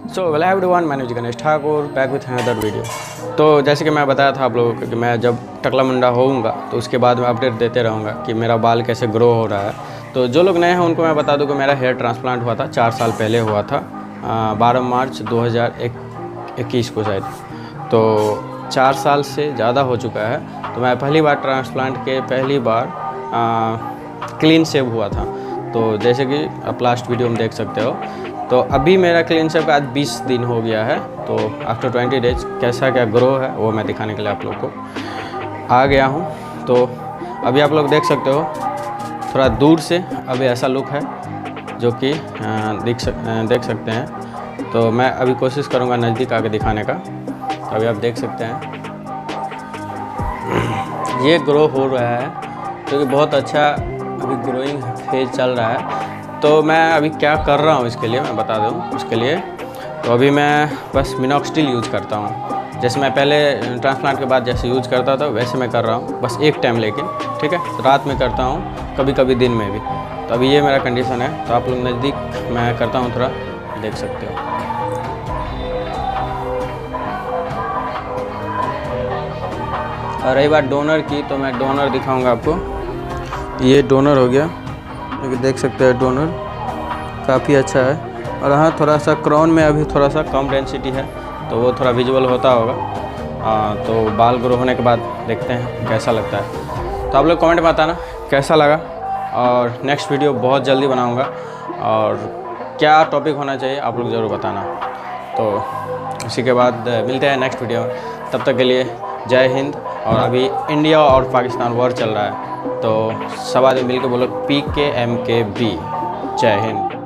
So well everyone, मैं Ganesh Thakur back with another video. तो जैसे कि मैं बताया था आप लोगों को कि मैं जब टकला मुंडा होऊंगा तो उसके बाद मैं अपडेट देते रहूँगा कि मेरा बाल कैसे ग्रो हो रहा है। तो जो लोग नए हैं उनको मैं बता दूं कि मेरा हेयर ट्रांसप्लांट हुआ था 4 साल पहले हुआ था, 12 मार्च 2021 को शायद। तो 4 साल से ज़्यादा हो चुका है। तो मैं पहली बार ट्रांसप्लांट के पहली बार क्लीन शेव हुआ था। तो जैसे कि आप लास्ट वीडियो में देख सकते हो, तो अभी मेरा क्लीन शेव का आज 20 दिन हो गया है। तो आफ्टर 20 डेज कैसा क्या ग्रो है वो मैं दिखाने के लिए आप लोग को आ गया हूँ। तो अभी आप लोग देख सकते हो थोड़ा दूर से अभी ऐसा लुक है जो कि देख सकते हैं। तो मैं अभी कोशिश करूँगा नज़दीक आके दिखाने का। तो अभी आप देख सकते हैं ये ग्रो हो रहा है क्योंकि बहुत अच्छा अभी ग्रोइंग फेज चल रहा है। तो मैं अभी क्या कर रहा हूँ इसके लिए मैं बता दूँ। उसके लिए तो अभी मैं बस मिनॉक्सिडिल यूज़ करता हूँ। जैसे मैं पहले ट्रांसप्लांट के बाद जैसे यूज़ करता था वैसे मैं कर रहा हूँ, बस एक टाइम लेकिन, ठीक है। रात में करता हूँ, कभी कभी दिन में भी। तो अभी ये मेरा कंडीशन है। तो आप लोग नज़दीक मैं करता हूँ, थोड़ा देख सकते हो। और रही बात डोनर की, तो मैं डोनर दिखाऊंगा आपको। ये डोनर हो गया, देख सकते हैं डोनर काफ़ी अच्छा है। और हाँ, थोड़ा सा क्राउन में अभी थोड़ा सा कम डेंसिटी है, तो वो थोड़ा विजुअल होता होगा। तो बाल ग्रो होने के बाद देखते हैं कैसा लगता है। तो आप लोग कमेंट में बताना कैसा लगा, और नेक्स्ट वीडियो बहुत जल्दी बनाऊंगा। और क्या टॉपिक होना चाहिए आप लोग ज़रूर बताना। तो इसी के बाद मिलते हैं नेक्स्ट वीडियो में। तब तक के लिए जय हिंद। और अभी इंडिया और पाकिस्तान वॉर चल रहा है, तो सब आदमी मिल के बोलो PKMKB। जय हिंद।